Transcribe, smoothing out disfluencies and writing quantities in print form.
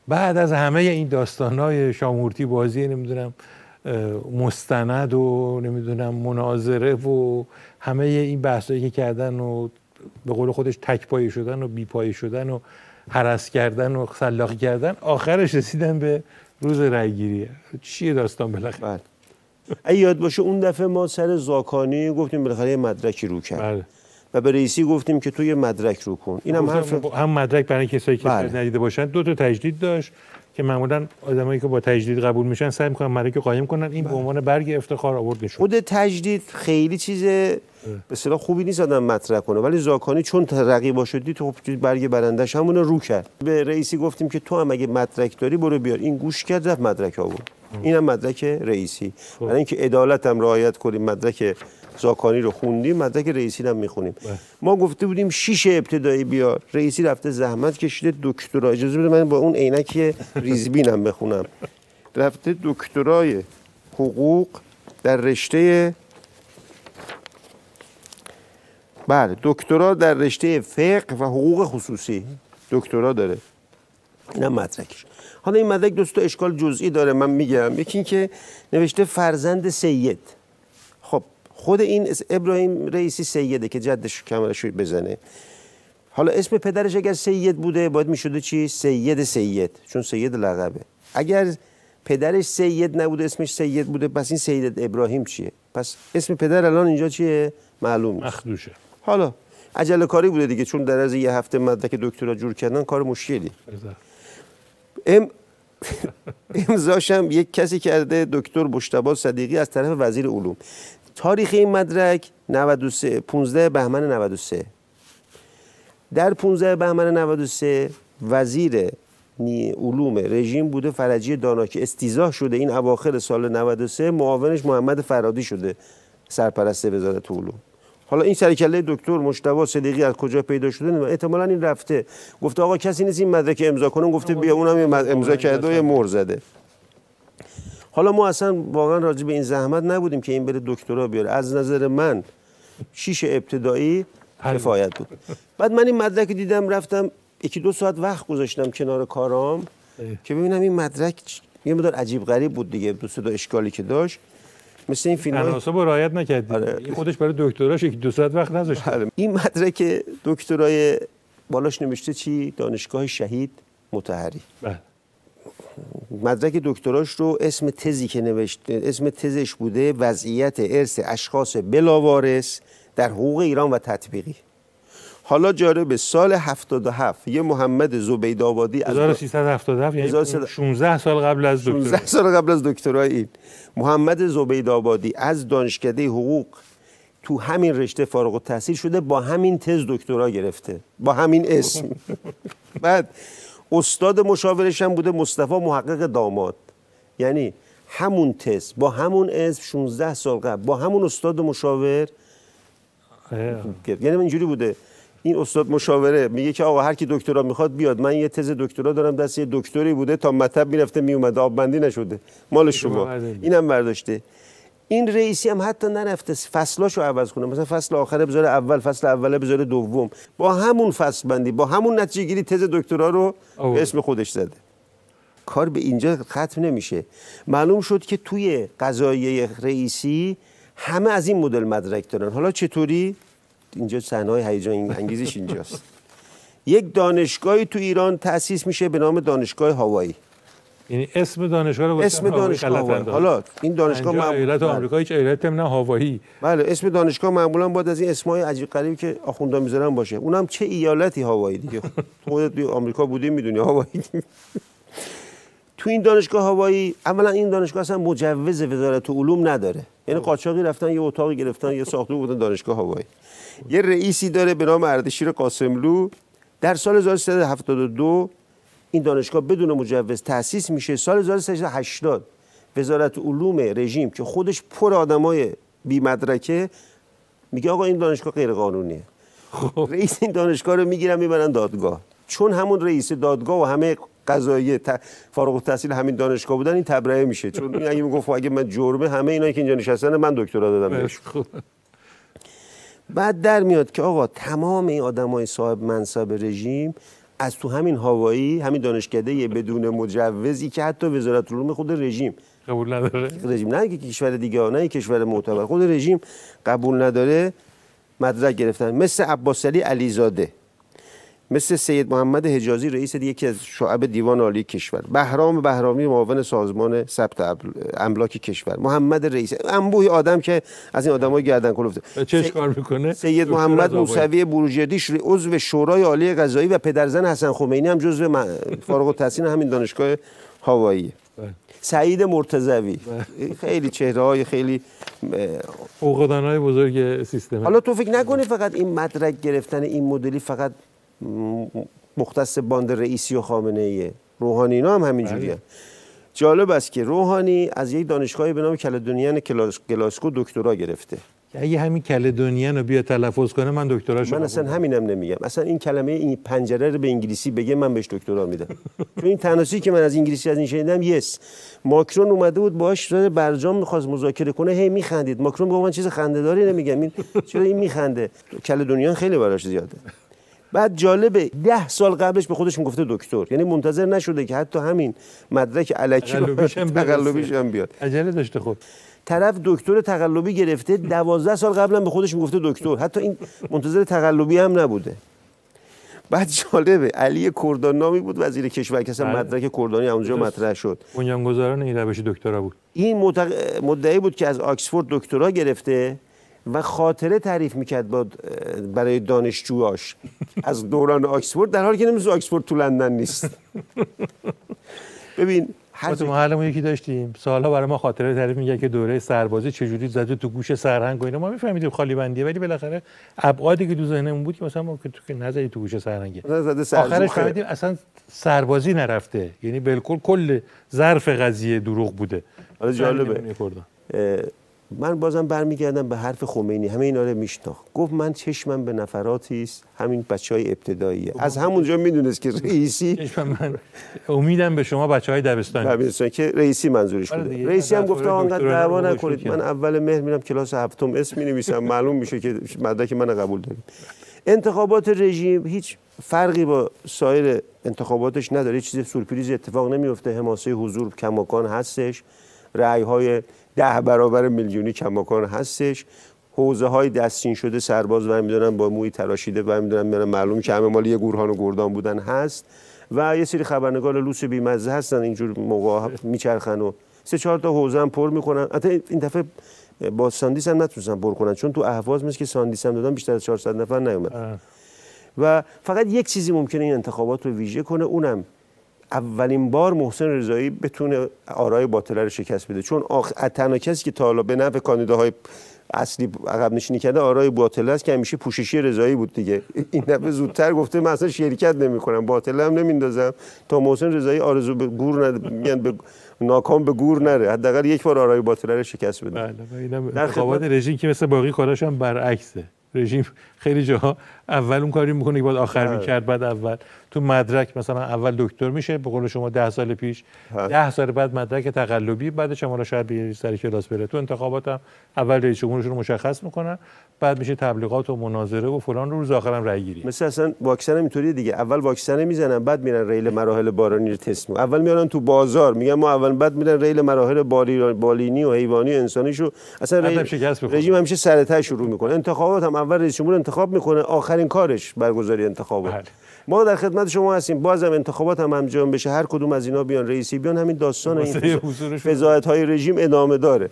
بعد از همه این داستان‌های شامورتی بازی نمیدونم مستند و نمیدونم مناظره و همه این بحثایی که کردن و به قول خودش تک پایه شدن و بی پایه شدن و هرس کردن و سلاخی کردن، آخرش رسیدن به روز رأی‌گیری. چیه داستان بالاخره؟ اگه یاد باشه اون دفعه ما سر زاکانی گفتیم بالاخره یه مدرکی رو کرد. بله. و به رئیسی گفتیم که تو یه مدرک رو کن. اینم هم مدرک برای کسایی که ندیده باشن 2 تا تجدید داشت که معمولا آدمایی که با تجدید قبول میشن سعی میکنن مدرک قایم کنن. این به عنوان برگ افتخار آورد نشون. خود تجدید خیلی چیز به اصطلاح خوبی نیست آدم مطرح کنه، ولی زاکانی چون رقیبا شدی تو برگ برندش همون رو کرد. به رئیسی گفتیم که تو هم اگه مدرک داری برو بیار. این گوش کرد رفت مدرک آورد. اینم مدرک رئیسی. برای اینکه عدالت هم رعایت کنیم مدرک زاکانی رو خوندیم، مدرک رئیسی هم میخونیم. ما گفته بودیم 6 ابتدایی بیار، رئیسی رفته زحمت کشیده دکترا. اجازه بده من با اون عینک ریزبینم بخونم. رفته دکترای حقوق در رشته دکترا در رشته فقه و حقوق خصوصی دکترا داره. اینم مدرکش. حالا این مدرک دوست تا اشکال جزئی داره من میگم. یکی این که نوشته فرزند سید. خب خود این ابراهیم رئیسی سیده که جدش کمرش بزنه. حالا اسم پدرش اگر سید بوده باید میشده چی؟ سید، چون سید لقبه. اگر پدرش سید نبوده اسمش سید بوده پس این سید ابراهیم چیه؟ پس اسم پدر الان اینجا چیه؟ معلوم نیست. مخدوشه. حالا عجله کاری بوده دیگه، چون در از یه هفته مدرک دکترا جور کردن کار مشکلی. امضاش هم یک کسی کرده، دکتر مجتبی صدیقی از طرف وزیر علوم. تاریخ این مدرک 15 بهمن 93. در 15 بهمن 93 وزیر علوم رژیم بوده فرجی دانا که استیضاح شده این اواخر سال 93، معاونش محمد فرادی شده سرپرست وزارت علوم. حالا این سرکله دکتر مجتبی صدیقی از کجا پیدا شده؟ احتمالاً این رفته گفته آقا کسی نیست این مدرک امضا کنه، گفته بیا اونم امضا کرده و یه مهر زده. حالا ما اصلا واقعا راضی به این زحمت نبودیم که این بره دکترا بیاره. از نظر من 6 ابتدایی کفایت بود. بعد من این مدرک دیدم رفتم 1-2 ساعت وقت گذاشتم کنار کارام که ببینم این مدرک یه مقدار عجیب غریب بود دیگه، 2-3 تا اشکالی که داشت. مثل این فیلم‌ها تناسب رعایت نکرد. این خودش برای دکتراش 1-2 ساعت وقت نذاشت. این مدرک دکترای بالاش نوشته چی؟ دانشگاه شهید مطهری. مدرک دکتراش رو اسم تزی که نوشته، اسم تزش بوده وضعیت ارث اشخاص بلاوارث در حقوق ایران و تطبیقی. حالا جالب سال 77 یه محمد زبیدآبادی 1377 یعنی 16 سال قبل از دکترا، 16 سال قبل از دکترای این محمد زبیدآبادی از دانشکده حقوق تو همین رشته فارغ التحصیل شده، با همین تز دکترا گرفته، با همین اسم. بعد استاد مشاورش هم بوده مصطفی محقق داماد، یعنی همون تز با همون اسم 16 سال قبل با همون استاد مشاور. یعنی اینجوری بوده این استاد مشاوره میگه که آقا هر کی دکترا میخواد بیاد، من یه تز دکترا دارم دست یه دکتری بوده تا مطب میرفته میومده، آب بندی نشده مالش رو با اینم برداشته. این رئیسی هم حتی نرفته فصلاشو عوض کنه، مثلا فصل آخره بذاره اول، فصل اوله بذاره دوم، با همون فصل بندی با همون نتیجه گیری تز دکترا رو به اسم خودش زده. کار به اینجا ختم نمیشه. معلوم شد که توی قضاییه رئیسی همه از این مدل مدرک دارن. حالا چطوری؟ اینجا صحنه‌های هیجان انگیزش اینجاست. یک دانشگاهی تو ایران تأسیس میشه به نام دانشگاه هاوایی. یعنی اسم دانشگاه رو اسم دانشگاه هاوایی. حالا این دانشگاه ایالت آمریکا هیچ ایالتی هم نه هاوایی. بله اسم دانشگاه معمولا باید از این اسمای عجیب غریبی که آخوندا میذارن باشه. اونم چه ایالتی هاوایی دیگه. خودت تو آمریکا بودی میدونی هاوایی. تو این دانشگاه هاوایی اولا این دانشگاه اصلا مجوز وزارت علوم نداره. یعنی قاچاقی رفتن یه اتاقی گرفتن یه ساختمون بودن دانشگاه هاوایی. یه رئیسی داره به نام اردشیر قاسملو. در سال 1372 این دانشگاه بدون مجوز تأسیس میشه. سال 1380 وزارت علوم رژیم که خودش پر آدمای بی مدرکه میگه آقا این دانشگاه غیر قانونیه. رئیس این دانشگاه رو میگیرن میبرن دادگاه. چون همون رئیس دادگاه و همه قضاییه فارغ التحصیل همین دانشگاه بودن، این تبرئه میشه. چون این اگه میگفت اگه من جرمه همه اینایی که اینجا نشستن من دکترا دادم بهش. بعد در میاد که آقا تمام این آدمای صاحب منصب رژیم از تو همین هوایی، همین دانشکده بدون مجوزی که حتی وزارت علوم خود رژیم قبول نداره، رژیم نه که کشور دیگه، نه کشور معتبر، خود رژیم قبول نداره، مدرک گرفتن. مثل عباس علی علیزاده، مثل سید محمد حجازی رئیس یکی از شعب دیوان عالی کشور، بهرام بهرامی معاون سازمان ثبت املاک کشور، محمد رئیس، انبوهی آدم که از این آدمای گردن کلفته. چه کار میکنه؟ سید محمد موسوی بروجردی عضو شورای عالی قضایی و پدرزن حسن خمینی هم جزو فارغ التحصیل همین دانشگاه هوایی. سعید مرتضوی، خیلی چهره‌های خیلی فوق‌العاده‌های بزرگ سیستم. حالا تو فکر نکنی فقط این مدرک گرفتن این مدلی فقط مختص باند رئیسی و خامنه ایه، روحانی اینا هم همینجوریه. جالب است که روحانی از یک دانشگاهی به نام کلدونیان گلاسکو دکترا گرفته. اگه همین کلدونیان رو بیا تلفظ کنه من دکتراشو من اصلا همینم نمیگم، اصلا این کلمه این پنجره رو به انگلیسی بگه من بهش دکترا میدم. چون این تناسی که من از انگلیسی از این شنیدم یس. ماکرون اومده بود باهاش برجام می‌خواست مذاکره کنه، هی میخندید. ماکرون گفت من چیز خنده‌داری نمیگم، این چرا این میخنده؟ کلدونیان خیلی براش زیاده. بعد جالبه 10 سال قبلش به خودش میگفته دکتر، یعنی منتظر نشده که حتی همین مدرک الکی تقلبیش هم بیاد. عجله داشته. خب طرف دکتر تقلبی گرفته، 12 سال قبلا به خودش میگفته دکتر، حتی این منتظر تقلبی هم نبوده. بعد جالبه علی کردان نامی بود وزیر کشور که اصلا مدرک کردانی اونجا مطرح شد، بنیانگذاران این روش دکترا بود. این مدعی بود که از آکسفورد دکترا گرفته و خاطره تعریف میکرد برای دانشجوهاش از دوران آکسفورد، در حالی که نمی‌دونست آکسفورد تو لندن نیست. ببین تو محلمون یکی داشتیم سالها برای ما خاطره تعریف میگه که دوره سربازی چجوری زده تو گوش سرهنگ و اینا، ما میفهمیدیم خالی بندیه، ولی بالاخره ابعادی که تو ذهنمون بود که مثلا ما که نزدی تو گوش سرهنگ، آخرش فهمیدیم اصلا سربازی نرفته، یعنی بالکل کل ظرف قضیه دروغ بوده. حالا جالبه من بازم برمیگردم به حرف خمینی، همه اینا رو میشناخت. گفت من چشمم به نفراتی است، همین بچهای ابتداییه. از همونجا میدونست که رئیسی، من امیدم به شما بچهای دبستانی که رئیسی منظورش بوده. رئیسی هم گفته آنقدر دعوا نکنید، من اول مهر میرم کلاس هفتم اسم مینویسم، معلوم میشه که مدرک من قبول داریم. انتخابات رژیم هیچ فرقی با سایر انتخاباتش نداره، چیز سورپرایز اتفاق نمیفته، حماسه حضور کماکان هستش، رأی‌های 10 برابر میلیونی کماکان هستش، حوزه های دستچین شده سرباز و میدونن با موی تراشیده و میدونن معلوم که همه مال یه گورهان و گردان بودن هست و یه سری خبرنگار لوس بیمزه هستن اینجور موقع میچرخن و 3-4 تا حوزه هم پر میکنن. حتی این دفعه با ساندیس هم نتونستن پر کنن چون تو اهواز مثل که ساندیس هم دادن بیشتر از 400 نفر نیومد. و فقط یک چیزی ممکنه این انتخابات رو ویژه کنه، اونم اولین بار محسن رضایی بتونه آرای باطله رو شکست بده، چون تنها کسی که تا حالا به نفع کاندیداهای اصلی عقب نشینی کرده آرای باطله است که همیشه پوششی رضایی بود دیگه. این دفعه زودتر گفته من اصلا شرکت نمی‌کنم، باطله هم نمیندازم تا محسن رضایی آرزو به گور نده، میگن به ناکام به گور نره، حداقل یک بار آرای باطله رو شکست بده. بله اینم انتخابات رژیم که مثل باقی کاراش هم برعکسه. رژیم خیلی جاها اول اون کاری میکنه که بعد آخر میکرد، بعد اول تو مدرک مثلا اول دکتر میشه به قول شما 10 سال پیش، 10 سال بعد مدرک تقلبی، بعدش هم شاید به سر کلاس بره. تو انتخابات هم اول رئیس جمهورشون رو مشخص میکنن، بعد میشه تبلیغات و مناظره و فلان، روز آخرام رأی گیری. مثلا اصلا واکسن هم اینطوریه دیگه، اول واکسن میزنن بعد میرن ریل مراحل بارانی رو تست میکنن. اول میارن تو بازار میگن ما اول، بعد میرن ریل مراحل بالینی و حیوانی و انسانیشو، اصلا رژیم همیشه سر ته شروع میکنه. انتخابات هم اول رئیس جمهور انتخاب میکنه، آخرین کارش برگزاری انتخابات. ما در خدمت شما هستیم، بازم انتخابات هم انجام بشه، هر کدوم از اینا بیان رئیسی بیان، همین داستان این فضاحت‌های رژیم ادامه داره.